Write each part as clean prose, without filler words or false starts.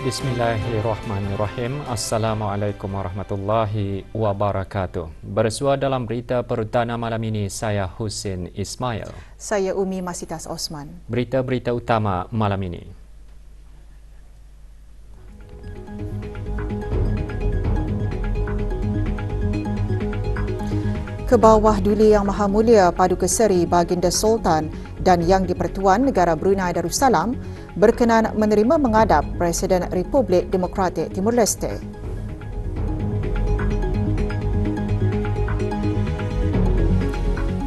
Bismillahirrahmanirrahim. Assalamualaikum warahmatullahi wabarakatuh. Bersua dalam berita perdana malam ini, saya Husin Ismail. Saya Umi Masitas Osman. Berita-berita utama malam ini. Kebawah Duli Yang Maha Mulia Paduka Seri Baginda Sultan dan Yang di-Pertuan Negara Brunei Darussalam berkenan menerima menghadap Presiden Republik Demokratik Timur Leste.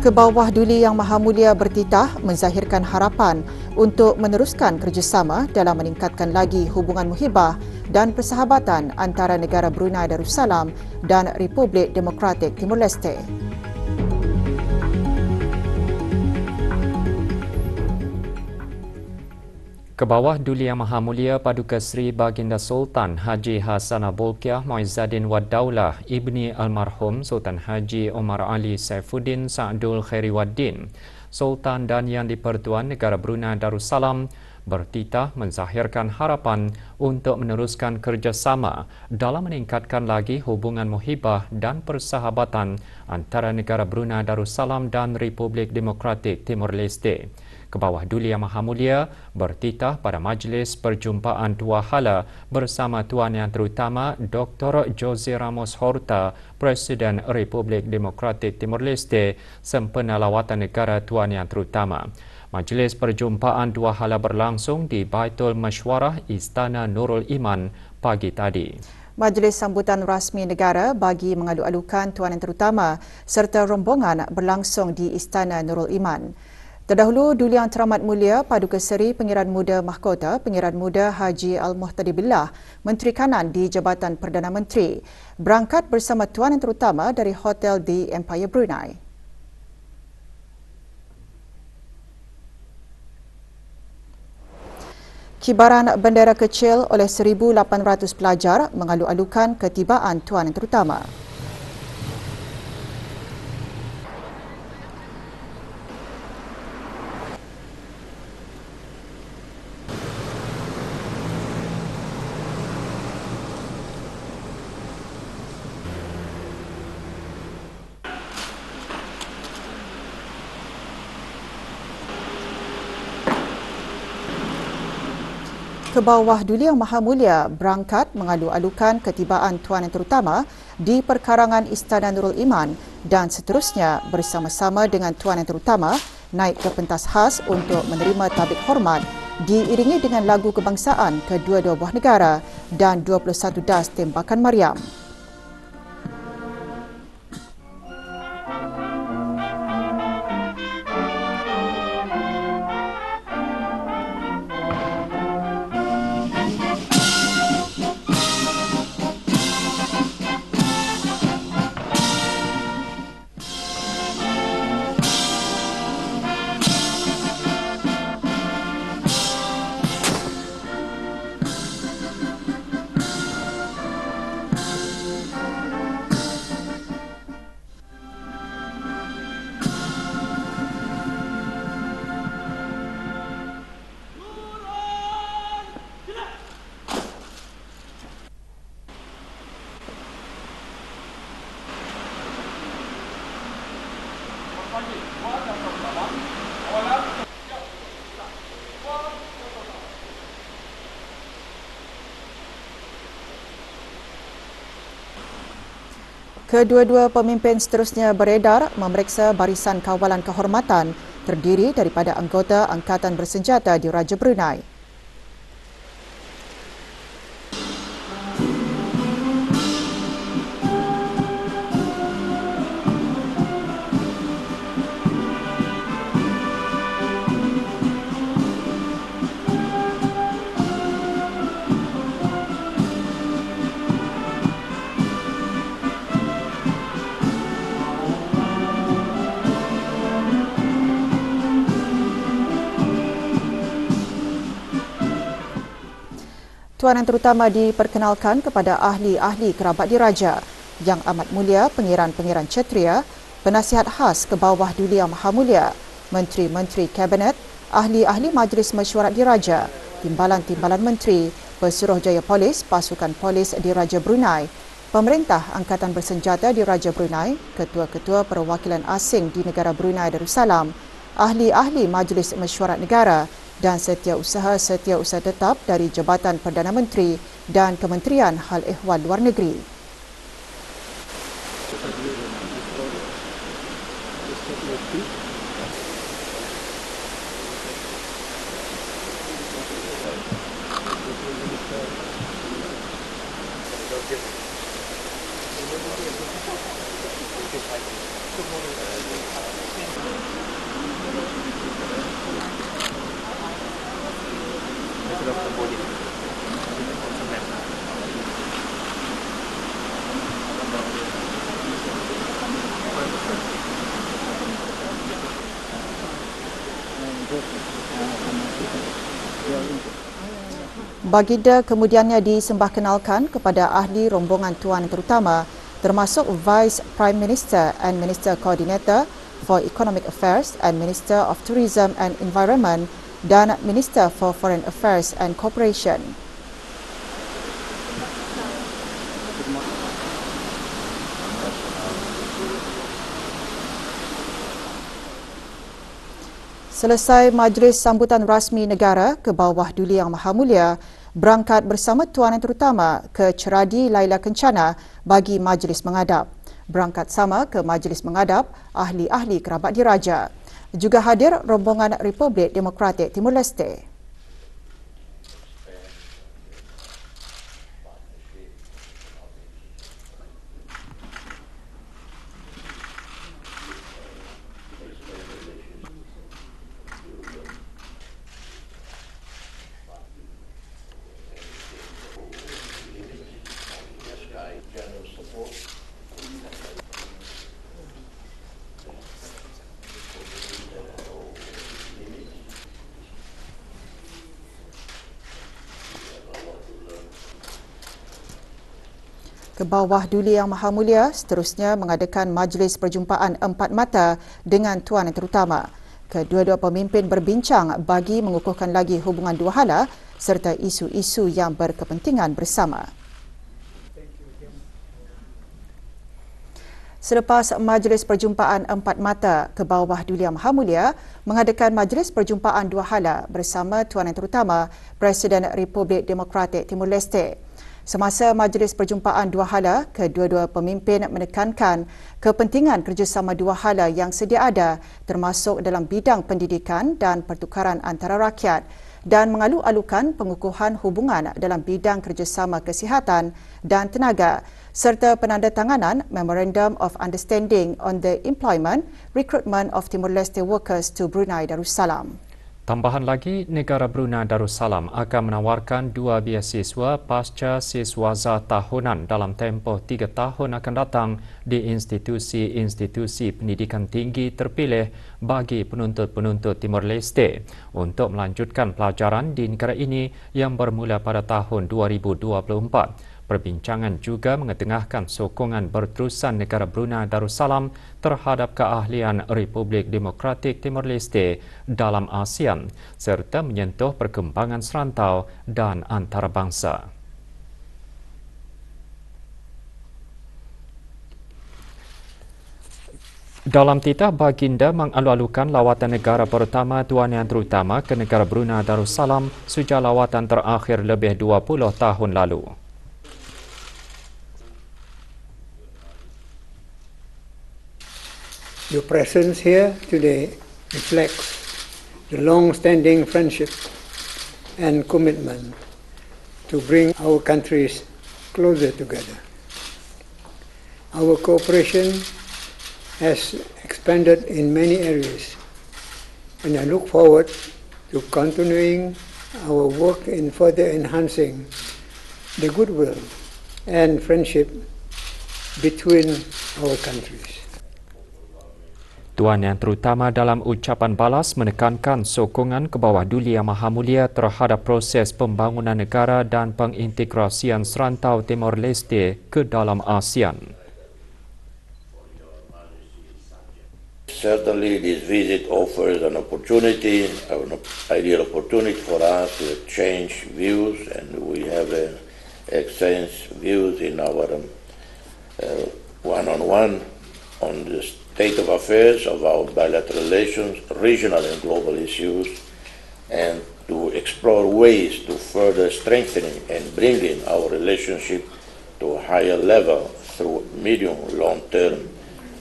Kebawah Duli Yang Maha Mulia bertitah menzahirkan harapan untuk meneruskan kerjasama dalam meningkatkan lagi hubungan muhibah dan persahabatan antara negara Brunei Darussalam dan Republik Demokratik Timur Leste. Kebawah Duli Yang Maha Mulia Paduka Seri Baginda Sultan Haji Hassanah Bolkiah Muizzaddin Wad Daulah Ibni Almarhum Sultan Haji Omar Ali Saifuddin Sa'dul Khairiwaddin, Sultan dan Yang di-Pertuan Negara Brunei Darussalam bertitah menzahirkan harapan untuk meneruskan kerjasama dalam meningkatkan lagi hubungan muhibah dan persahabatan antara negara Brunei Darussalam dan Republik Demokratik Timur Leste. Kebawah Duli Yang Maha Mulia bertitah pada majlis perjumpaan dua hala bersama Tuan Yang Terutama Dr. Jose Ramos Horta, Presiden Republik Demokratik Timur Leste sempena lawatan negara Tuan Yang Terutama. Majlis perjumpaan dua hala berlangsung di Baitul Mesyuarah Istana Nurul Iman pagi tadi. Majlis sambutan rasmi negara bagi mengalu-alukan Tuan Yang Terutama serta rombongan berlangsung di Istana Nurul Iman. Terdahulu, Duli Yang Teramat Mulia Paduka Seri Pengiran Muda Mahkota Pengiran Muda Haji Al-Muhtadi Billah, Menteri Kanan di Jabatan Perdana Menteri, berangkat bersama Tuan Yang Terutama dari hotel di Empire Brunei. Kibaran bendera kecil oleh 1,800 pelajar mengalu-alukan ketibaan Tuan Yang Terutama. Kebawah Duli Yang Maha Mulia berangkat mengalu-alukan ketibaan Tuan Yang Terutama di perkarangan Istana Nurul Iman dan seterusnya bersama-sama dengan Tuan Yang Terutama naik ke pentas khas untuk menerima tabik hormat diiringi dengan lagu kebangsaan kedua-dua buah negara dan 21 das tembakan Mariam. Kedua-dua pemimpin seterusnya beredar memeriksa barisan kawalan kehormatan terdiri daripada anggota Angkatan Bersenjata di Raja Brunei. Tuan Yang Terutama diperkenalkan kepada ahli-ahli kerabat diraja, Yang Amat Mulia Pengiran-Pengiran Kshatriya, Penasihat Khas ke bawah Duli Yang Maha Mulia, Menteri-Menteri Kabinet, ahli-ahli Majlis Mesyuarat Diraja, Timbalan-Timbalan Menteri, Pesuruhjaya Polis, Pasukan Polis Diraja Brunei, Pemerintah Angkatan Bersenjata Diraja Brunei, Ketua-Ketua Perwakilan Asing di Negara Brunei Darussalam, ahli-ahli Majlis Mesyuarat Negara dan setiausaha tetap dari Jabatan Perdana Menteri dan Kementerian Hal Ehwal Luar Negeri. Baginda kemudiannya disembahkenalkan kepada ahli rombongan Tuan Yang Terutama termasuk Vice Prime Minister and Minister Coordinator for Economic Affairs and Minister of Tourism and Environment dan Minister for Foreign Affairs and Cooperation. Selesai majlis sambutan rasmi negara ke bawah Duli Yang Maha Mulia, berangkat bersama Tuan Yang Terutama ke Ceradi Laila Kencana bagi majlis mengadap. Berangkat sama ke majlis mengadap ahli-ahli kerabat diraja. Juga hadir rombongan Republik Demokratik Timur Leste. Ke bawah Duli Yang Maha Mulia seterusnya mengadakan majlis perjumpaan empat mata dengan Tuan Yang Terutama. Kedua-dua pemimpin berbincang bagi mengukuhkan lagi hubungan dua hala serta isu-isu yang berkepentingan bersama. Selepas majlis perjumpaan empat mata ke bawah Duli Yang Maha Mulia mengadakan majlis perjumpaan dua hala bersama Tuan Yang Terutama Presiden Republik Demokratik Timur Leste. Semasa majlis perjumpaan dua hala, kedua-dua pemimpin menekankan kepentingan kerjasama dua hala yang sedia ada termasuk dalam bidang pendidikan dan pertukaran antara rakyat dan mengalu-alukan pengukuhan hubungan dalam bidang kerjasama kesihatan dan tenaga serta penandatanganan Memorandum of Understanding on the Employment, Recruitment of Timor-Leste Workers to Brunei Darussalam. Tambahan lagi, negara Brunei Darussalam akan menawarkan 2 beasiswa pasca siswaza tahunan dalam tempoh 3 tahun akan datang di institusi-institusi pendidikan tinggi terpilih bagi penuntut-penuntut Timor Leste untuk melanjutkan pelajaran di negara ini yang bermula pada tahun 2024. Perbincangan juga mengetengahkan sokongan berterusan negara Brunei Darussalam terhadap keahlian Republik Demokratik Timor Leste dalam ASEAN serta menyentuh perkembangan serantau dan antarabangsa. Dalam titah, Baginda mengalu-alukan lawatan negara pertama Tuan Yang Terutama ke negara Brunei Darussalam sejak lawatan terakhir lebih 20 tahun lalu. Your presence here today reflects the long-standing friendship and commitment to bring our countries closer together. Our cooperation has expanded in many areas, and I look forward to continuing our work in further enhancing the goodwill and friendship between our countries. Tuan Yang Terutama dalam ucapan balas menekankan sokongan ke bawah Duli Yang Maha Mulia terhadap proses pembangunan negara dan pengintegrasian serantau Timor Leste ke dalam ASEAN. Certainly, this visit offers an opportunity, an ideal opportunity for us to exchange views, and we have exchanged views in our one-on-one on the state of affairs of our bilateral relations, regional and global issues, and to explore ways to further strengthening and bringing our relationship to a higher level through medium, long-term,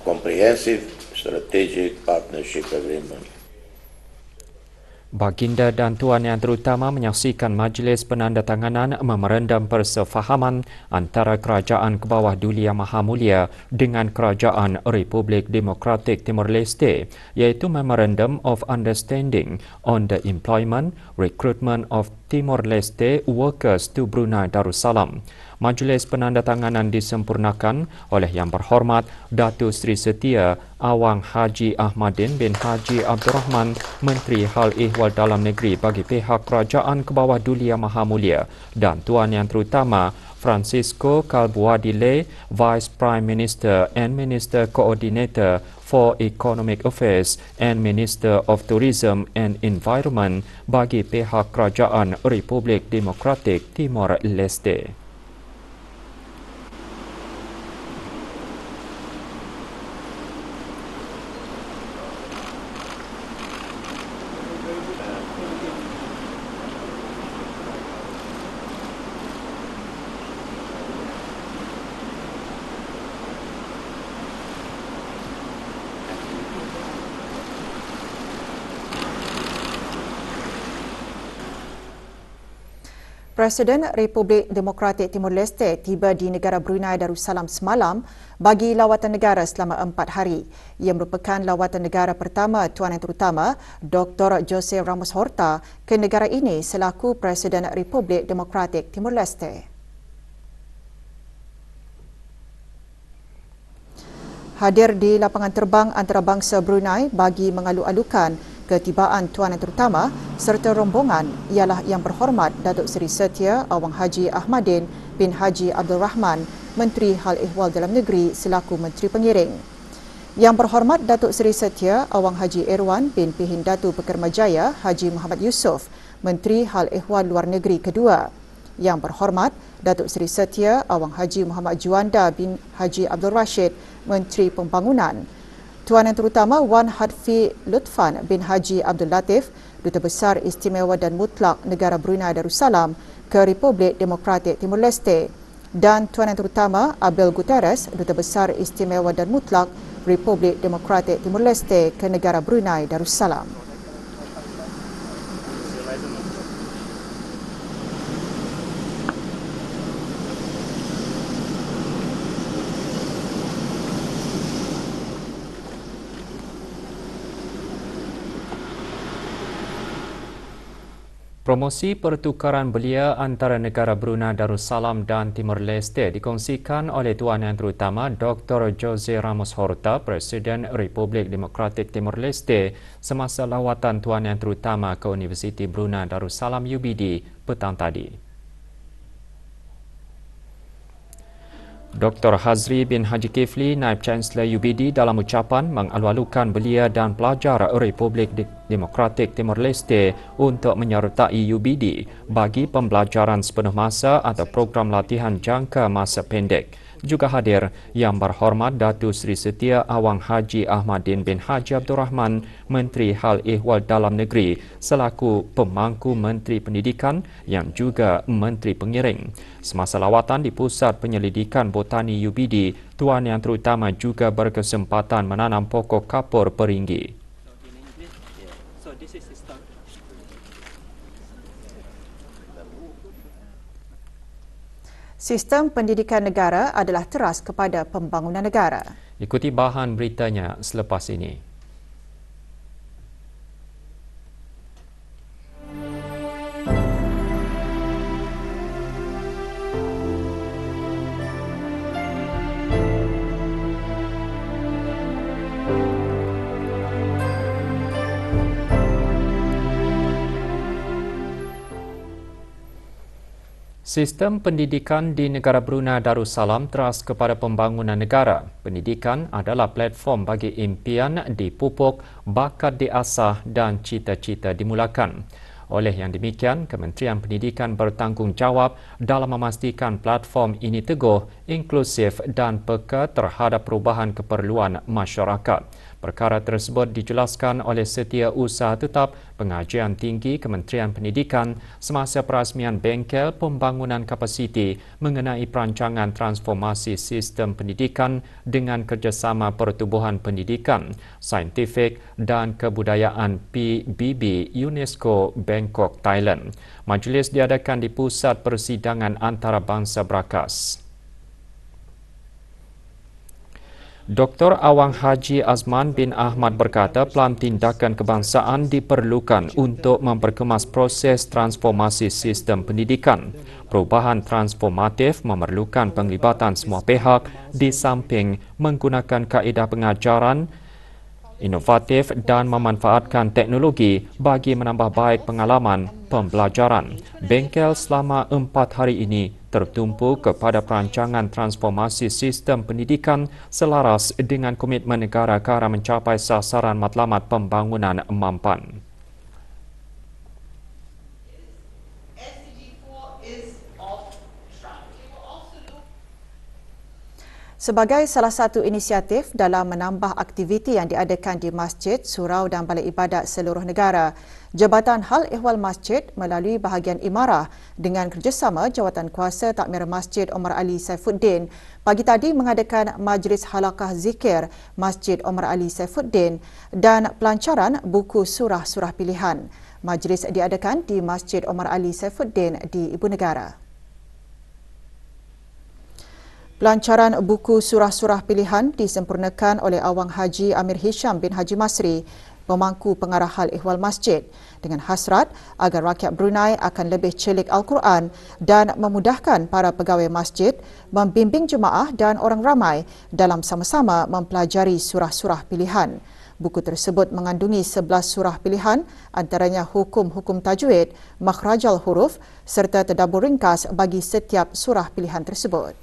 comprehensive strategic partnership agreement. Baginda dan Tuan Yang Terutama menyaksikan majlis penandatanganan memorandum persefahaman antara Kerajaan ke bawah Duli Yang Maha Mulia dengan Kerajaan Republik Demokratik Timor Leste, iaitu Memorandum of Understanding on the Employment, Recruitment of Timor Leste Workers to Brunei Darussalam. Majlis penandatanganan disempurnakan oleh Yang Berhormat Datuk Seri Setia Awang Haji Ahmadin bin Haji Abdul Rahman, Menteri Hal Ehwal Dalam Negeri bagi pihak Kerajaan ke bawah Duli Yang Maha Mulia, dan Tuan Yang Terutama Francisco Calbuadile, Vice Prime Minister and Minister Coordinator for Economic Affairs and Minister of Tourism and Environment bagi pihak Kerajaan Republik Demokratik Timor Leste. Presiden Republik Demokratik Timor Leste tiba di negara Brunei Darussalam semalam bagi lawatan negara selama 4 hari. Ia merupakan lawatan negara pertama Tuan Yang Terutama Dr. Jose Ramos Horta ke negara ini selaku Presiden Republik Demokratik Timor Leste. Hadir di lapangan terbang antarabangsa Brunei bagi mengalu-alukan ketibaan Tuan Yang Terutama serta rombongan ialah Yang Berhormat Datuk Seri Setia Awang Haji Ahmadin bin Haji Abdul Rahman, Menteri Hal Ehwal Dalam Negeri selaku Menteri Pengiring. Yang Berhormat Datuk Seri Setia Awang Haji Irwan bin Pihin Datu Pekermajaya Haji Muhammad Yusof, Menteri Hal Ehwal Luar Negeri kedua. Yang Berhormat Datuk Seri Setia Awang Haji Muhammad Juanda bin Haji Abdul Rashid, Menteri Pembangunan. Tuan Yang Terutama Wan Hadfi Lutfan bin Haji Abdul Latif, Duta Besar Istimewa dan Mutlak Negara Brunei Darussalam ke Republik Demokratik Timor Leste, dan Tuan Yang Terutama Abel Guterres, Duta Besar Istimewa dan Mutlak Republik Demokratik Timor Leste ke negara Brunei Darussalam. Promosi pertukaran belia antara negara Brunei Darussalam dan Timor Leste dikongsikan oleh Tuan Yang Terutama Dr. Jose Ramos Horta, Presiden Republik Demokratik Timor Leste semasa lawatan Tuan Yang Terutama ke Universiti Brunei Darussalam UBD petang tadi. Dr. Hazri bin Haji Kifli, Naib Chancellor UBD dalam ucapan mengalu-alukan belia dan pelajar Republik Demokratik Timor Leste untuk menyertai UBD bagi pembelajaran sepenuh masa atau program latihan jangka masa pendek. Juga hadir Yang Berhormat Datuk Seri Setia Awang Haji Ahmadin bin Haji Abdul Rahman, Menteri Hal Ehwal Dalam Negeri selaku pemangku Menteri Pendidikan yang juga Menteri Pengiring. Semasa lawatan di Pusat Penyelidikan Botani UBD, Tuan Yang Terutama juga berkesempatan menanam pokok kapur peringgi. Sistem pendidikan negara adalah teras kepada pembangunan negara. Ikuti bahan beritanya selepas ini. Sistem pendidikan di negara Brunei Darussalam teras kepada pembangunan negara. Pendidikan adalah platform bagi impian dipupuk, bakat diasah dan cita-cita dimulakan. Oleh yang demikian, Kementerian Pendidikan bertanggungjawab dalam memastikan platform ini teguh, inklusif dan peka terhadap perubahan keperluan masyarakat. Perkara tersebut dijelaskan oleh Setiausaha Tetap Pengajian Tinggi Kementerian Pendidikan semasa perasmian bengkel pembangunan kapasiti mengenai perancangan transformasi sistem pendidikan dengan kerjasama Pertubuhan Pendidikan, Saintifik dan Kebudayaan PBB UNESCO Bangkok, Thailand. Majlis diadakan di Pusat Persidangan Antarabangsa Brakas. Dr. Awang Haji Azman bin Ahmad berkata pelan tindakan kebangsaan diperlukan untuk memperkemas proses transformasi sistem pendidikan. Perubahan transformatif memerlukan penglibatan semua pihak di samping menggunakan kaedah pengajaran inovatif dan memanfaatkan teknologi bagi menambah baik pengalaman pembelajaran. Bengkel selama 4 hari ini tertumpu kepada perancangan transformasi sistem pendidikan selaras dengan komitmen negara ke arah mencapai sasaran matlamat pembangunan mampan. Sebagai salah satu inisiatif dalam menambah aktiviti yang diadakan di masjid, surau dan balai ibadat seluruh negara, Jabatan Hal Ehwal Masjid melalui bahagian Imarah dengan kerjasama Jawatan Kuasa Takmir Masjid Omar Ali Saifuddin pagi tadi mengadakan Majlis Halakah Zikir Masjid Omar Ali Saifuddin dan pelancaran buku surah-surah pilihan. Majlis diadakan di Masjid Omar Ali Saifuddin di Ibu Negara. Pelancaran buku surah-surah pilihan disempurnakan oleh Awang Haji Amir Hisham bin Haji Masri, pemangku pengarah Hal Ehwal Masjid, dengan hasrat agar rakyat Brunei akan lebih celik Al-Quran dan memudahkan para pegawai masjid membimbing jemaah dan orang ramai dalam sama-sama mempelajari surah-surah pilihan. Buku tersebut mengandungi 11 surah pilihan, antaranya hukum-hukum tajwid, makhrajal huruf serta tadabbur ringkas bagi setiap surah pilihan tersebut.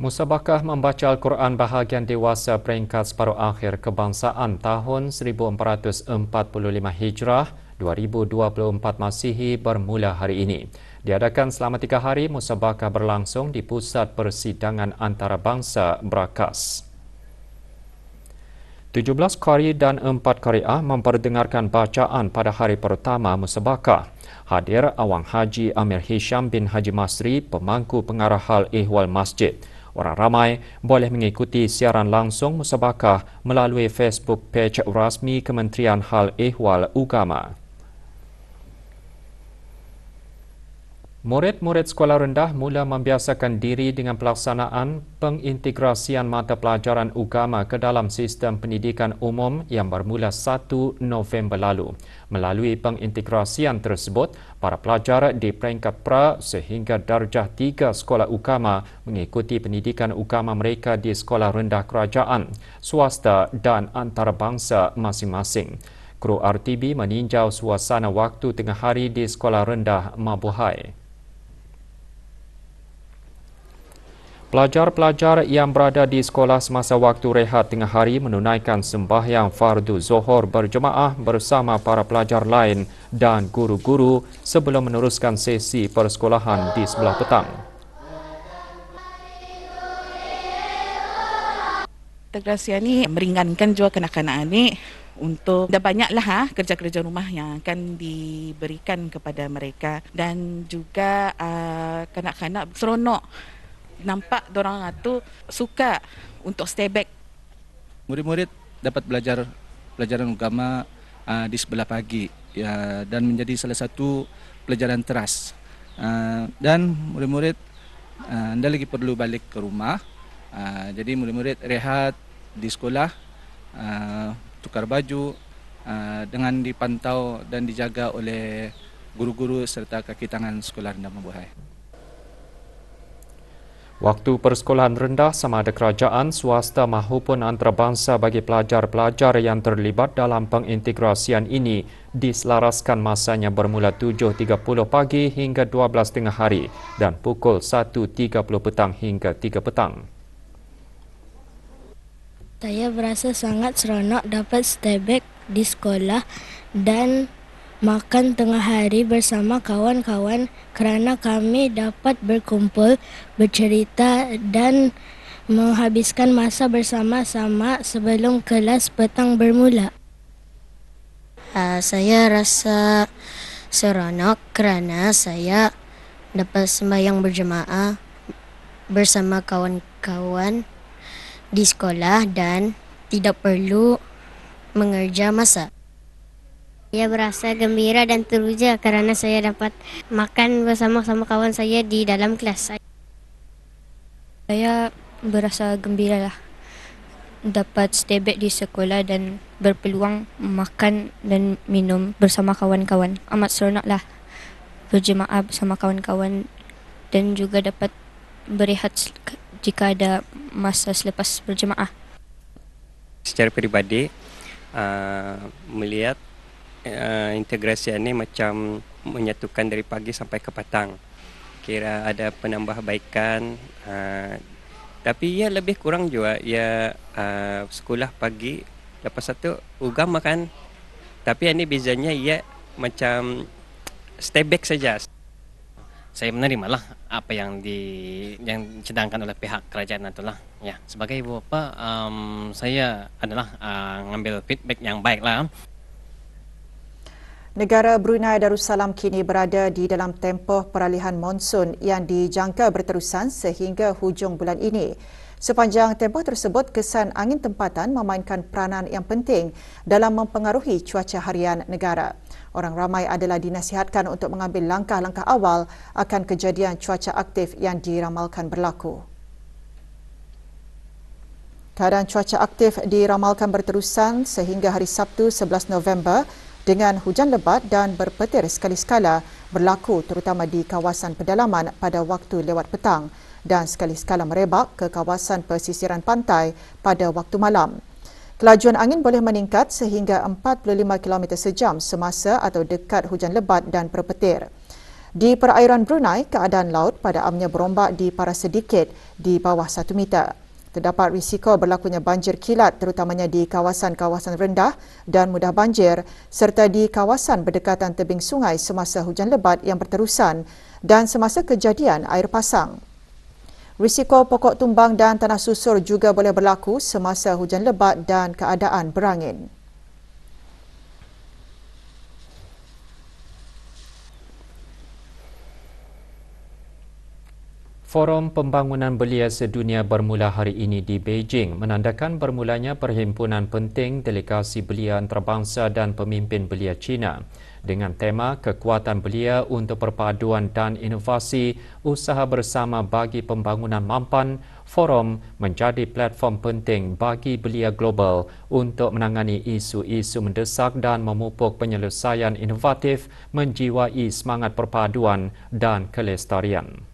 Musabakah membaca Al-Quran bahagian dewasa peringkat separuh akhir kebangsaan tahun 1445 Hijrah 2024 Masihi bermula hari ini. Diadakan selama 3 hari, musabakah berlangsung di Pusat Persidangan Antarabangsa Brakas. 17 qari dan 4 qari'ah memperdengarkan bacaan pada hari pertama musabakah. Hadir Awang Haji Amir Hisham bin Haji Masri, pemangku pengarah Hal Ehwal Masjid. Orang ramai boleh mengikuti siaran langsung musabakah melalui Facebook page rasmi Kementerian Hal Ehwal Ugama. Murid-murid sekolah rendah mula membiasakan diri dengan pelaksanaan pengintegrasian mata pelajaran agama ke dalam sistem pendidikan umum yang bermula 1 November lalu. Melalui pengintegrasian tersebut, para pelajar di peringkat pra sehingga darjah 3 sekolah agama mengikuti pendidikan agama mereka di sekolah rendah kerajaan, swasta dan antarabangsa masing-masing. Kru RTB meninjau suasana waktu tengah hari di sekolah rendah Mabuhay. Pelajar-pelajar yang berada di sekolah semasa waktu rehat tengah hari menunaikan sembahyang fardu Zohor berjemaah bersama para pelajar lain dan guru-guru sebelum meneruskan sesi persekolahan di sebelah petang. Integrasi ini meringankan juga kanak-kanak ini untuk dah banyaklah kerja-kerja rumah yang akan diberikan kepada mereka dan juga kanak-kanak seronok nampak dorang tu suka untuk stay back. Murid-murid dapat belajar pelajaran agama di sebelah pagi ya, dan menjadi salah satu pelajaran teras. Dan murid-murid anda lagi perlu balik ke rumah. Jadi murid-murid rehat di sekolah, tukar baju dengan dipantau dan dijaga oleh guru-guru serta kaki tangan sekolah rendah Mabuhay. Waktu persekolahan rendah sama ada kerajaan, swasta mahupun antarabangsa bagi pelajar-pelajar yang terlibat dalam pengintegrasian ini diselaraskan masanya bermula 7.30 pagi hingga 12 tengah hari dan pukul 1.30 petang hingga 3 petang. Saya berasa sangat seronok dapat stay back di sekolah dan makan tengah hari bersama kawan-kawan kerana kami dapat berkumpul, bercerita dan menghabiskan masa bersama-sama sebelum kelas petang bermula. Saya rasa seronok kerana saya dapat sembahyang berjemaah bersama kawan-kawan di sekolah dan tidak perlu mengerja masa. Saya berasa gembira dan teruja kerana saya dapat makan bersama-sama kawan saya di dalam kelas. Saya berasa gembira lah dapat stay back di sekolah dan berpeluang makan dan minum bersama kawan-kawan. Amat seronok lah berjemaah bersama kawan-kawan dan juga dapat berehat jika ada masa selepas berjemaah. Secara peribadi, melihat integrasi ini macam menyatukan dari pagi sampai ke petang. Kira ada penambahbaikan, tapi ya lebih kurang juga ya sekolah pagi lepas satu ugam makan. Tapi ini bezanya ya macam stay back saja. Saya menerimalah apa yang dicadangkan oleh pihak kerajaan itulah. Ya, sebagai ibu bapa, saya adalah ngambil feedback yang baik lah. Negara Brunei Darussalam kini berada di dalam tempoh peralihan monsun yang dijangka berterusan sehingga hujung bulan ini. Sepanjang tempoh tersebut, kesan angin tempatan memainkan peranan yang penting dalam mempengaruhi cuaca harian negara. Orang ramai adalah dinasihatkan untuk mengambil langkah-langkah awal akan kejadian cuaca aktif yang diramalkan berlaku. Keadaan cuaca aktif diramalkan berterusan sehingga hari Sabtu 11 November dengan hujan lebat dan berpetir sekali-sekala berlaku terutama di kawasan pedalaman pada waktu lewat petang dan sekali-sekala merebak ke kawasan pesisiran pantai pada waktu malam. Kelajuan angin boleh meningkat sehingga 45 km sejam semasa atau dekat hujan lebat dan berpetir. Di perairan Brunei, keadaan laut pada amnya berombak dipara sedikit di bawah 1 meter. Terdapat risiko berlakunya banjir kilat terutamanya di kawasan-kawasan rendah dan mudah banjir serta di kawasan berdekatan tebing sungai semasa hujan lebat yang berterusan dan semasa kejadian air pasang. Risiko pokok tumbang dan tanah susur juga boleh berlaku semasa hujan lebat dan keadaan berangin. Forum Pembangunan Belia Sedunia bermula hari ini di Beijing menandakan bermulanya perhimpunan penting delegasi belia antarabangsa dan pemimpin belia China. Dengan tema Kekuatan Belia untuk Perpaduan dan Inovasi, Usaha Bersama bagi Pembangunan Mampan, forum menjadi platform penting bagi belia global untuk menangani isu-isu mendesak dan memupuk penyelesaian inovatif menjiwai semangat perpaduan dan kelestarian.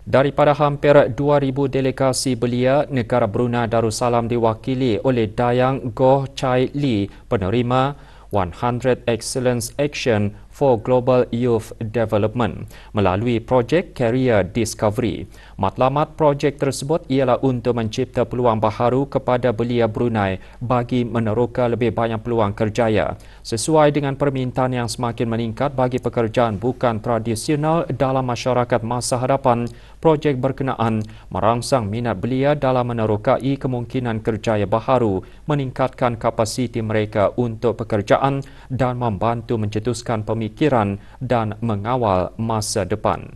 Daripada hampir 2,000 delegasi belia, negara Brunei Darussalam diwakili oleh Dayang Goh Chai Lee, penerima 100 Excellence Action for Global Youth Development melalui projek Career Discovery. Matlamat projek tersebut ialah untuk mencipta peluang baharu kepada belia Brunei bagi meneroka lebih banyak peluang kerjaya sesuai dengan permintaan yang semakin meningkat bagi pekerjaan bukan tradisional dalam masyarakat masa hadapan. Projek berkenaan merangsang minat belia dalam menerokai kemungkinan kerjaya baharu, meningkatkan kapasiti mereka untuk pekerjaan dan membantu mencetuskan pemikiran dan mengawal masa depan.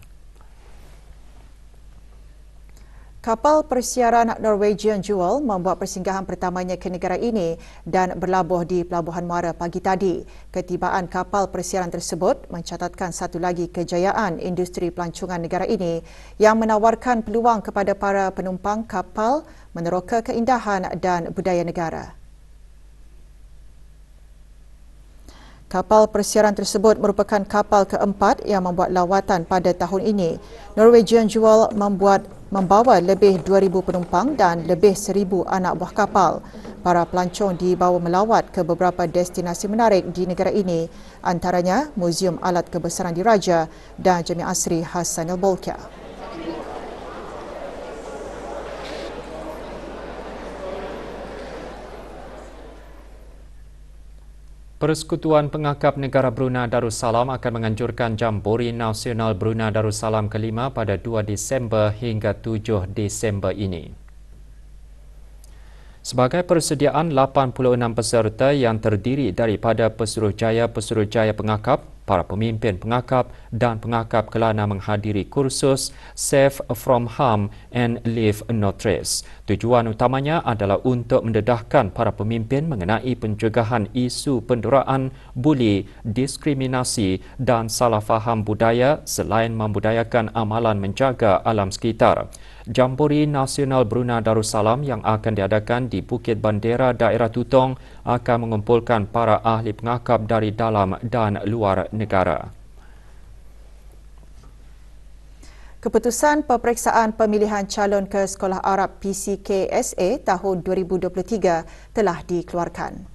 Kapal persiaran Norwegian Jewel membuat persinggahan pertamanya ke negara ini dan berlabuh di Pelabuhan Muara pagi tadi. Ketibaan kapal persiaran tersebut mencatatkan satu lagi kejayaan industri pelancongan negara ini yang menawarkan peluang kepada para penumpang kapal meneroka keindahan dan budaya negara. Kapal persiaran tersebut merupakan kapal keempat yang membuat lawatan pada tahun ini. Norwegian Jewel membawa lebih 2,000 penumpang dan lebih 1,000 anak buah kapal. Para pelancong dibawa melawat ke beberapa destinasi menarik di negara ini, antaranya Muzium Alat Kebesaran Diraja dan Jamiah Asri Hassanal Bolkiah. Persekutuan Pengakap Negara Brunei Darussalam akan menganjurkan Jambori Nasional Brunei Darussalam ke-5 pada 2 Disember hingga 7 Disember ini. Sebagai persediaan 86 peserta yang terdiri daripada pesuruhjaya-pesuruhjaya pengakap, para pemimpin pengakap dan pengakap kelana menghadiri kursus Safe from Harm and Leave No Trace. Tujuan utamanya adalah untuk mendedahkan para pemimpin mengenai pencegahan isu penduraan, buli, diskriminasi dan salah faham budaya selain membudayakan amalan menjaga alam sekitar. Jambori Nasional Brunei Darussalam yang akan diadakan di Bukit Bandera Daerah Tutong akan mengumpulkan para ahli pengakap dari dalam dan luar negara. Keputusan peperiksaan pemilihan calon ke Sekolah Arab PCKSA tahun 2023 telah dikeluarkan.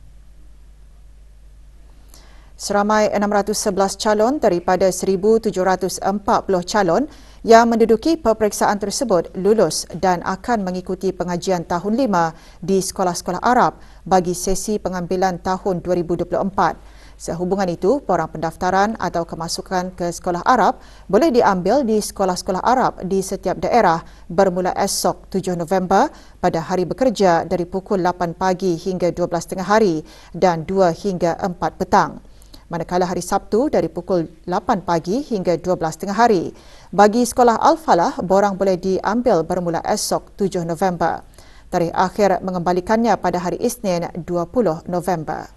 Seramai 611 calon daripada 1,740 calon yang menduduki peperiksaan tersebut lulus dan akan mengikuti pengajian tahun 5 di sekolah-sekolah Arab bagi sesi pengambilan tahun 2024. Sehubungan itu, borang pendaftaran atau kemasukan ke sekolah Arab boleh diambil di sekolah-sekolah Arab di setiap daerah bermula esok 7 November pada hari bekerja dari pukul 8 pagi hingga 12 tengah hari dan 2 hingga 4 petang. Manakala hari Sabtu dari pukul 8 pagi hingga 12 tengah hari. Bagi sekolah Al-Falah, borang boleh diambil bermula esok 7 November. Tarikh akhir mengembalikannya pada hari Isnin 20 November.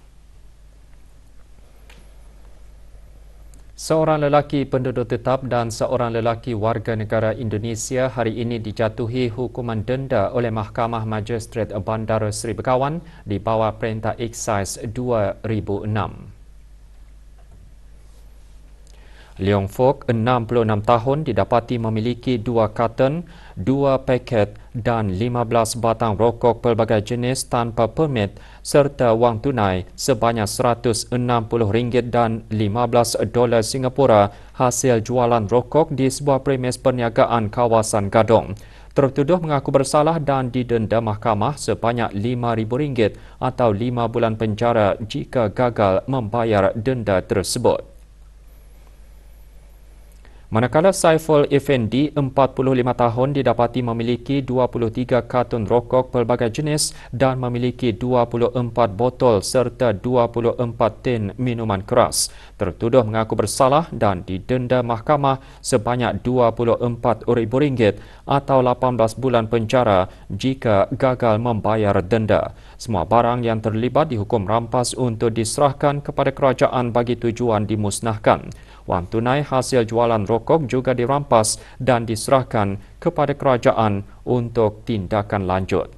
Seorang lelaki penduduk tetap dan seorang lelaki warga negara Indonesia hari ini dijatuhi hukuman denda oleh Mahkamah Magistrate Bandar Seri Begawan di bawah Perintah Eksais 2006. Leong Fok, 66 tahun, didapati memiliki 2 karton, 2 paket dan 15 batang rokok pelbagai jenis tanpa permit serta wang tunai sebanyak RM160 dan $15 Singapura hasil jualan rokok di sebuah premis perniagaan kawasan Gadong. Tertuduh mengaku bersalah dan didenda mahkamah sebanyak RM5,000 atau 5 bulan penjara jika gagal membayar denda tersebut. Manakala Saiful Effendi, 45 tahun, didapati memiliki 23 kartun rokok pelbagai jenis dan memiliki 24 botol serta 24 tin minuman keras. Tertuduh mengaku bersalah dan didenda mahkamah sebanyak RM24,000 atau 18 bulan penjara jika gagal membayar denda. Semua barang yang terlibat dihukum rampas untuk diserahkan kepada kerajaan bagi tujuan dimusnahkan. Wang tunai hasil jualan rokok juga dirampas dan diserahkan kepada kerajaan untuk tindakan lanjut.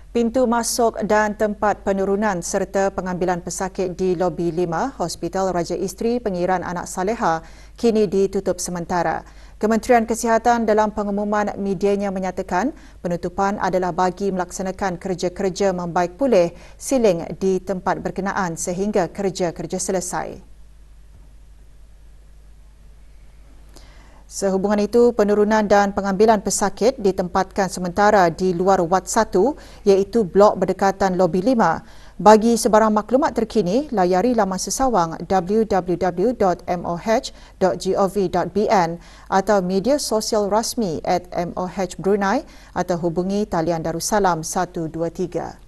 Pintu masuk dan tempat penurunan serta pengambilan pesakit di lobi 5 Hospital Raja Isteri Pengiran Anak Saleha kini ditutup sementara. Kementerian Kesihatan dalam pengumuman medianya menyatakan penutupan adalah bagi melaksanakan kerja-kerja membaik pulih siling di tempat berkenaan sehingga kerja-kerja selesai. Sehubungan itu, penurunan dan pengambilan pesakit ditempatkan sementara di luar Wad 1 iaitu blok berdekatan lobi 5. Bagi sebarang maklumat terkini, layari laman sesawang www.moh.gov.bn atau media sosial rasmi @MOH-Brunei atau hubungi talian Darussalam 123.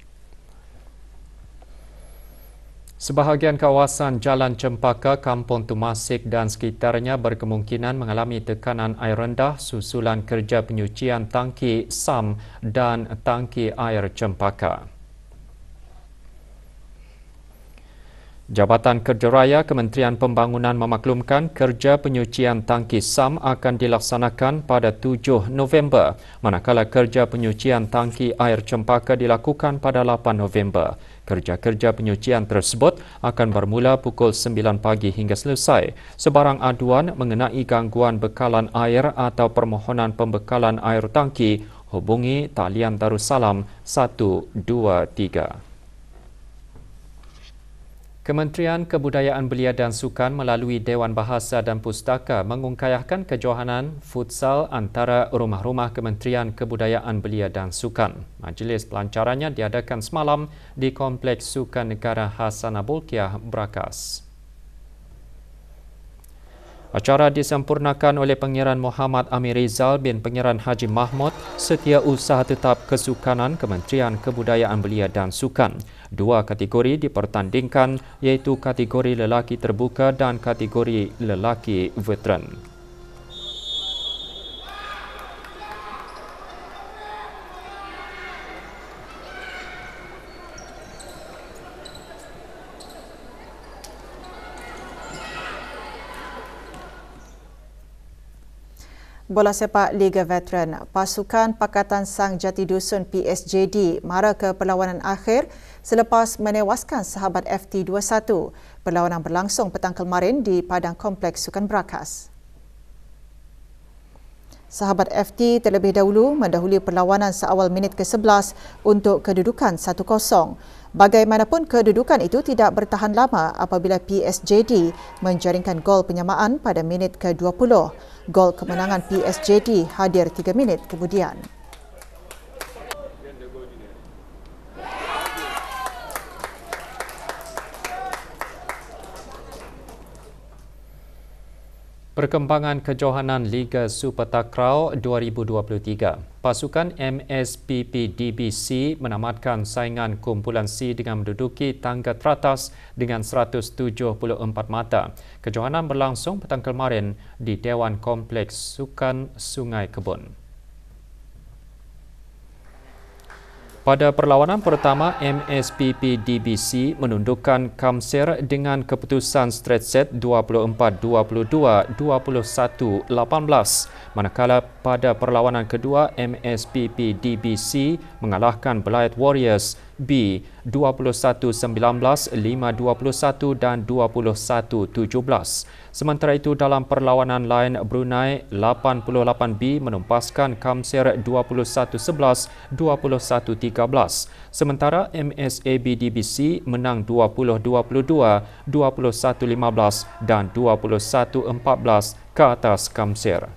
Sebahagian kawasan Jalan Cempaka, Kampung Tumasik dan sekitarnya berkemungkinan mengalami tekanan air rendah susulan kerja penyucian tangki SAM dan tangki air Cempaka. Jabatan Kerja Raya Kementerian Pembangunan memaklumkan kerja penyucian tangki SAM akan dilaksanakan pada 7 November, manakala kerja penyucian tangki air cempaka dilakukan pada 8 November. Kerja-kerja penyucian tersebut akan bermula pukul 9 pagi hingga selesai. Sebarang aduan mengenai gangguan bekalan air atau permohonan pembekalan air tangki, hubungi talian Darussalam 123. Kementerian Kebudayaan Belia dan Sukan melalui Dewan Bahasa dan Pustaka mengungkayahkan kejohanan futsal antara rumah-rumah Kementerian Kebudayaan Belia dan Sukan. Majlis pelancarannya diadakan semalam di Kompleks Sukan Negara Hassanah Bolkiah, Brakas. Acara disempurnakan oleh Pengiran Muhammad Amir Rizal bin Pengiran Haji Mahmud, Setiausaha Tetap Kesukanan Kementerian Kebudayaan Belia dan Sukan. 2 kategori dipertandingkan, iaitu kategori lelaki terbuka dan kategori lelaki veteran. Bola sepak Liga Veteran, pasukan Pakatan Sang Jati Dusun PSJD mara ke perlawanan akhir selepas menewaskan sahabat FT21. Perlawanan berlangsung petang kemarin di Padang Kompleks Sukan Brakas. Sahabat FT terlebih dahulu mendahului perlawanan seawal minit ke-11 untuk kedudukan 1-0. Bagaimanapun kedudukan itu tidak bertahan lama apabila PSJD menjaringkan gol penyamaan pada minit ke-20. Gol kemenangan PSJD hadir 3 minit kemudian. Perkembangan kejohanan Liga Super Takraw 2023. Pasukan MSPP DBC menamatkan saingan kumpulan C dengan menduduki tangga teratas dengan 174 mata. Kejohanan berlangsung petang kemarin di Dewan Kompleks Sukan Sungai Kebun. Pada perlawanan pertama, MSPP DBC menundukkan Kamsir dengan keputusan straight set 24-22, 21-18. Manakala pada perlawanan kedua, MSPP DBC mengalahkan Belayat Warriors B 21-19, 5-21 dan 21-17. Sementara itu dalam perlawanan lain, Brunei 88B menumpaskan Kamsir 21-11, 21-13. Sementara MSAB DBC menang 20-22, 21-15 dan 21-14 ke atas Kamsir.